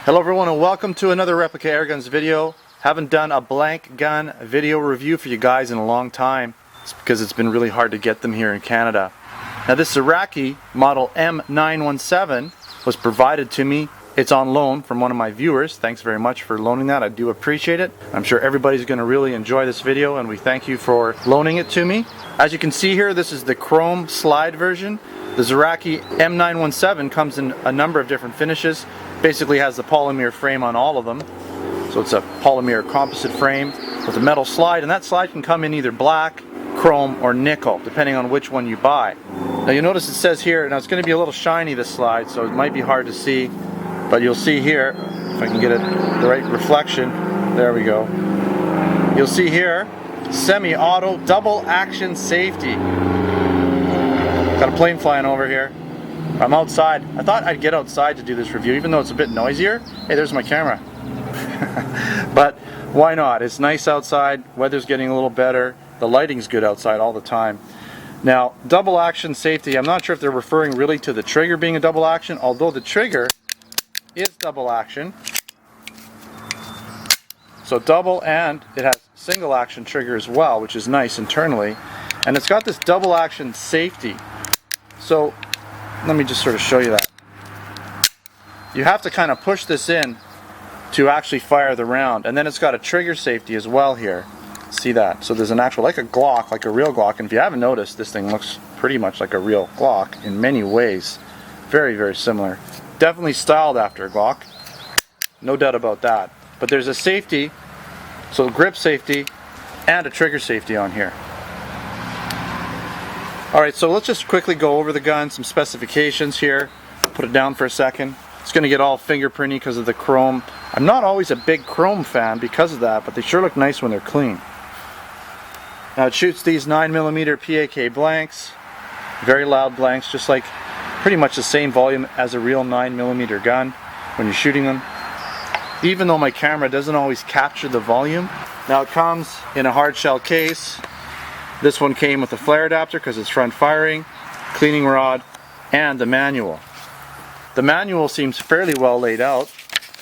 Hello everyone and welcome to another Replica Airguns video. Haven't done a blank gun video review for you guys in a long time. It's because it's been really hard to get them here in Canada. Now this Zoraki model M917 was provided to me. It's on loan from one of my viewers. Thanks very much for loaning that. I do appreciate it. I'm sure everybody's going to really enjoy this video and we thank you for loaning it to me. As you can see here, this is the chrome slide version. The Zoraki M917 comes in a number of different finishes. Basically has the polymer frame on all of them. So it's a polymer composite frame with a metal slide, and that slide can come in either black, chrome, or nickel, depending on which one you buy. Now you'll notice it says here, now it's going to be a little shiny, this slide, so it might be hard to see, but you'll see here, if I can get it the right reflection, there we go. You'll see here, semi-auto double action safety. Got a plane flying over here. I'm outside. I thought I'd get outside to do this review, even though it's a bit noisier. Hey, there's my camera. But why not? It's nice outside. Weather's getting a little better. The lighting's good outside all the time. Now, double action safety. I'm not sure if they're referring really to the trigger being a double action, although the trigger is double action. So double, and it has single action trigger as well, which is nice internally. And it's got this double action safety. So let me just sort of show you that. You have to kind of push this in to actually fire the round, and then it's got a trigger safety as well here. See that? So there's an actual, like a Glock, like a real Glock, and if you haven't noticed, this thing looks pretty much like a real Glock in many ways. Very, very similar. Definitely styled after a Glock, no doubt about that. But there's a safety, so grip safety and a trigger safety on here. Alright, so let's just quickly go over the gun, some specifications here. Put it down for a second. It's going to get all fingerprinty because of the chrome. I'm not always a big chrome fan because of that, but they sure look nice when they're clean. Now it shoots these 9mm P.A.K blanks. Very loud blanks, just like pretty much the same volume as a real 9mm gun when you're shooting them. Even though my camera doesn't always capture the volume. Now it comes in a hard shell case. This one came with a flare adapter because it's front firing, cleaning rod, and the manual. The manual seems fairly well laid out.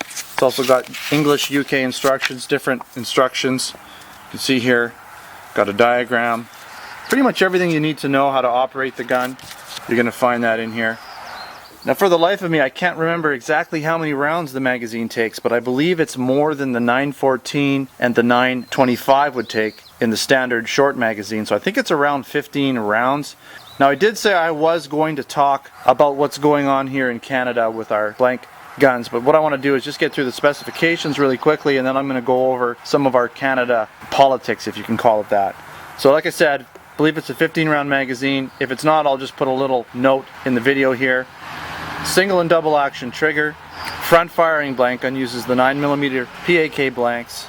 It's also got English, UK instructions, different instructions. You can see here, got a diagram. Pretty much everything you need to know how to operate the gun, you're going to find that in here. Now for the life of me, I can't remember exactly how many rounds the magazine takes, but I believe it's more than the 914 and the 925 would take in the standard short magazine, so I think it's around 15 rounds. Now I did say I was going to talk about what's going on here in Canada with our blank guns, but what I want to do is just get through the specifications really quickly, and then I'm going to go over some of our Canada politics, if you can call it that. So like I said, I believe it's a 15 round magazine. If it's not, I'll just put a little note in the video here. Single and double action trigger. Front firing blank gun uses the 9mm P.A.K blanks,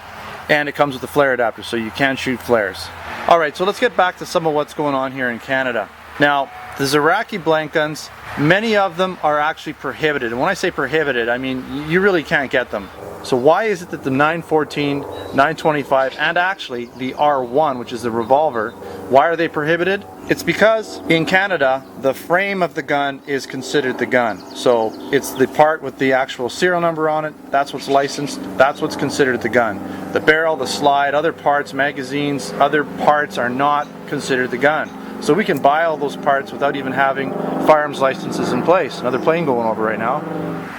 and it comes with a flare adapter, so you can shoot flares. Alright, so let's get back to some of what's going on here in Canada. Now, the Zoraki blank guns, many of them are actually prohibited. And when I say prohibited, I mean you really can't get them. So why is it that the 914, 925, and actually the R1, which is the revolver, why are they prohibited? It's because in Canada, the frame of the gun is considered the gun. So it's the part with the actual serial number on it, that's what's licensed, that's what's considered the gun. The barrel, the slide, other parts, magazines, other parts are not considered the gun. So we can buy all those parts without even having firearms licenses in place. Another plane going over right now.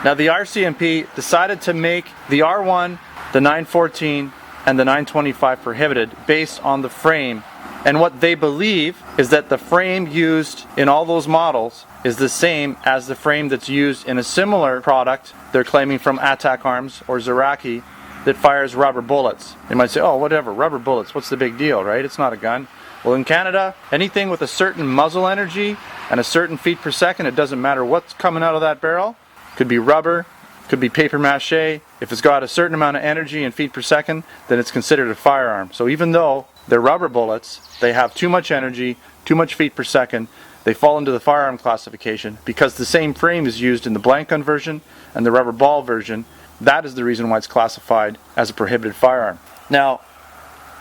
Now the RCMP decided to make the R1, the 914, and the 925 prohibited based on the frame. And what they believe is that the frame used in all those models is the same as the frame that's used in a similar product they're claiming from ATAK Arms or Zoraki that fires rubber bullets. You might say, oh, whatever, rubber bullets, what's the big deal, right? It's not a gun. Well, in Canada, anything with a certain muzzle energy and a certain feet per second, it doesn't matter what's coming out of that barrel. Could be rubber, could be paper mache. If it's got a certain amount of energy and feet per second, then it's considered a firearm. So even though they're rubber bullets, they have too much energy, too much feet per second, they fall into the firearm classification because the same frame is used in the blank gun version and the rubber ball version. That is the reason why it's classified as a prohibited firearm. Now,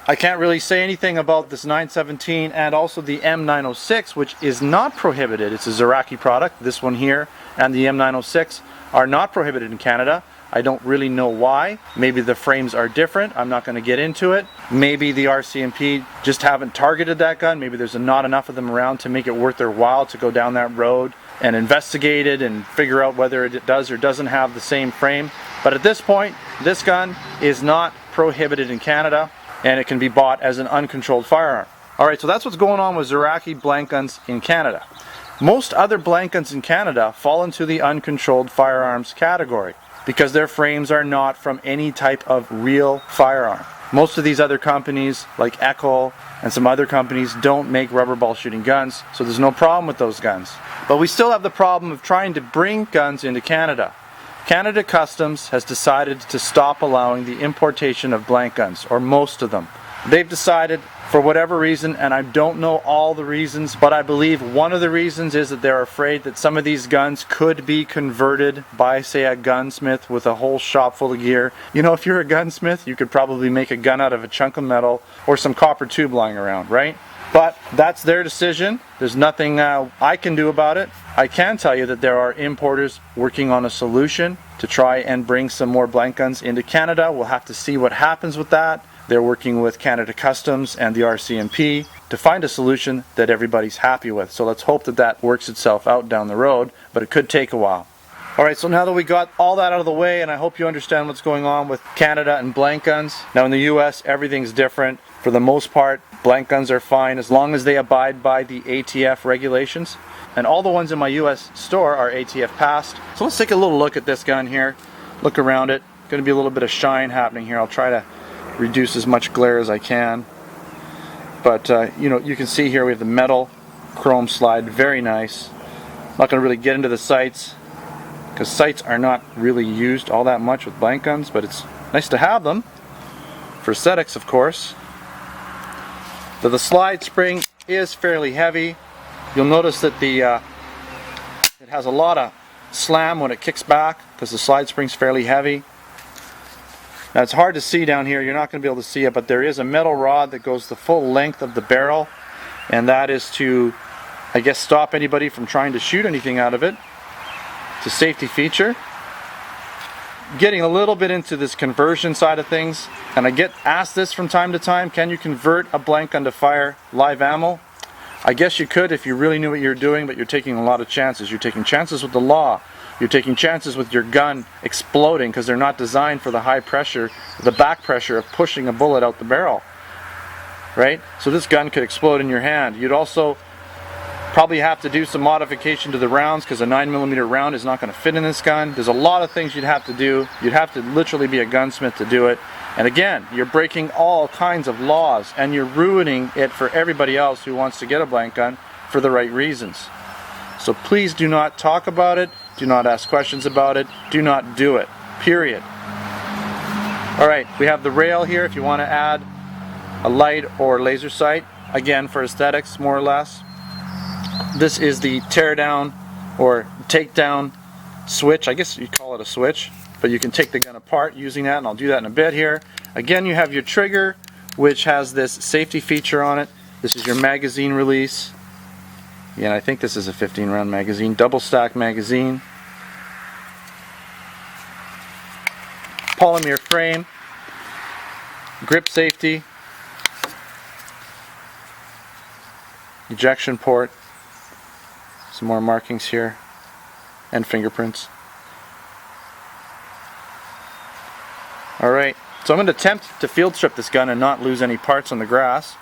I can't really say anything about this 917 and also the M906, which is not prohibited. It's a Zoraki product. This one here and the M906 are not prohibited in Canada. I don't really know why. Maybe the frames are different. I'm not going to get into it. Maybe the RCMP just haven't targeted that gun. Maybe there's not enough of them around to make it worth their while to go down that road and investigate it and figure out whether it does or doesn't have the same frame. But at this point, this gun is not prohibited in Canada, and it can be bought as an uncontrolled firearm. Alright, so that's what's going on with Zoraki blank guns in Canada. Most other blank guns in Canada fall into the uncontrolled firearms category because their frames are not from any type of real firearm. Most of these other companies, like P.A.K and some other companies, don't make rubber ball shooting guns, so there's no problem with those guns. But we still have the problem of trying to bring guns into Canada. Canada Customs has decided to stop allowing the importation of blank guns, or most of them. They've decided, for whatever reason, and I don't know all the reasons, but I believe one of the reasons is that they're afraid that some of these guns could be converted by, say, a gunsmith with a whole shop full of gear. You know, if you're a gunsmith, you could probably make a gun out of a chunk of metal or some copper tube lying around, right? But that's their decision. There's nothing I can do about it. I can tell you that there are importers working on a solution to try and bring some more blank guns into Canada. We'll have to see what happens with that. They're working with Canada Customs and the RCMP to find a solution that everybody's happy with. So let's hope that that works itself out down the road, but it could take a while. Alright, so now that we got all that out of the way, and I hope you understand what's going on with Canada and blank guns. Now in the US, everything's different. For the most part, blank guns are fine as long as they abide by the ATF regulations. And all the ones in my US store are ATF passed. So let's take a little look at this gun here. Look around it. Going to be a little bit of shine happening here. I'll try to reduce as much glare as I can. But you know, you can see here we have the metal chrome slide. Very nice. I'm not going to really get into the sights, because sights are not really used all that much with blank guns, but it's nice to have them for aesthetics, of course. The slide spring is fairly heavy. You'll notice that it has a lot of slam when it kicks back because the slide spring's fairly heavy. Now it's hard to see down here, you're not going to be able to see it, but there is a metal rod that goes the full length of the barrel, and that is to, I guess, stop anybody from trying to shoot anything out of it. It's a safety feature. Getting a little bit into this conversion side of things, and I get asked this from time to time, can you convert a blank gun to fire live ammo? I guess you could if you really knew what you're doing, but you're taking a lot of chances. You're taking chances with the law. You're taking chances with your gun exploding because they're not designed for the high pressure, the back pressure of pushing a bullet out the barrel. Right? So this gun could explode in your hand. You'd also probably have to do some modification to the rounds because a 9mm round is not going to fit in this gun. There's a lot of things you'd have to do. You'd have to literally be a gunsmith to do it. And again, you're breaking all kinds of laws and you're ruining it for everybody else who wants to get a blank gun for the right reasons. So please do not talk about it. Do not ask questions about it. Do not do it. Period. Alright, we have the rail here if you want to add a light or laser sight. Again, for aesthetics, more or less. This is the tear down or takedown switch. I guess you call it a switch, but you can take the gun apart using that, and I'll do that in a bit here. Again, you have your trigger, which has this safety feature on it. This is your magazine release. Yeah, I think this is a 15 round magazine, double stack magazine. Polymer frame, grip safety, ejection port, some more markings here, and fingerprints. Alright, so I'm going to attempt to field strip this gun and not lose any parts on the grass.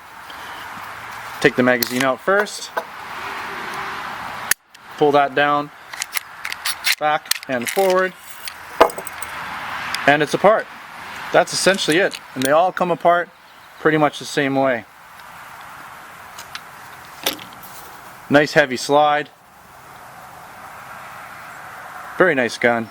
Take the magazine out first. Pull that down, back and forward, and it's apart. That's essentially it. And they all come apart pretty much the same way. Nice heavy slide. Very nice gun.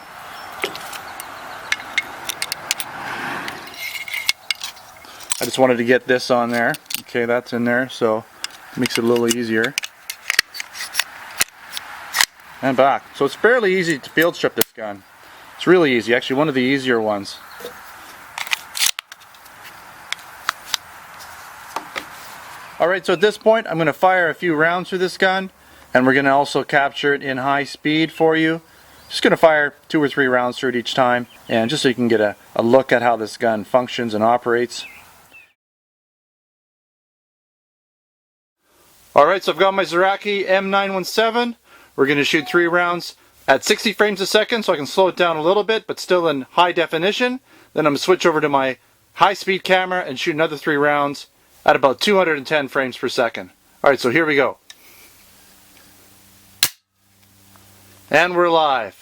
I just wanted to get this on there. Okay, that's in there, so it makes it a little easier. And back. So it's fairly easy to field strip this gun. It's really easy, actually one of the easier ones. Alright, so at this point I'm going to fire a few rounds through this gun, and we're going to also capture it in high speed for you Just going to fire 2 or 3 rounds through it each time, and just so you can get a look at how this gun functions and operates. Alright, so I've got my Zoraki M917. We're going to shoot 3 rounds at 60 frames a second, so I can slow it down a little bit, but still in high definition. Then I'm going to switch over to my high-speed camera and shoot another 3 rounds at about 210 frames per second. Alright, so here we go. And we're live.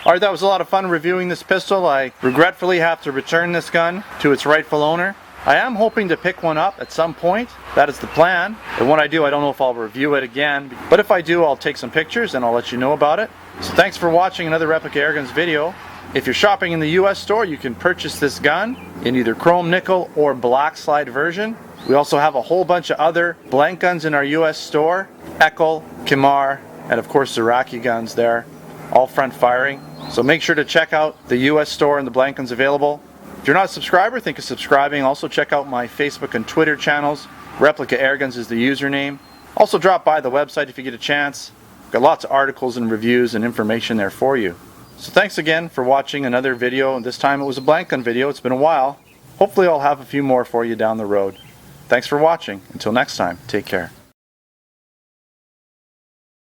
Alright, that was a lot of fun reviewing this pistol. I regretfully have to return this gun to its rightful owner. I am hoping to pick one up at some point. That is the plan. And when I do, I don't know if I'll review it again. But if I do, I'll take some pictures and I'll let you know about it. So thanks for watching another Replica Airguns video. If you're shopping in the US store, you can purchase this gun in either chrome nickel or black slide version. We also have a whole bunch of other blank guns in our US store. P.A.K, Polymer, and of course Zoraki guns there. All front firing. So make sure to check out the US store and the blank guns available. If you're not a subscriber, think of subscribing. Also check out my Facebook and Twitter channels. Replica Airguns is the username. Also drop by the website if you get a chance. Got lots of articles and reviews and information there for you. So thanks again for watching another video, and this time it was a blank gun video. It's been a while. Hopefully I'll have a few more for you down the road. Thanks for watching. Until next time, take care.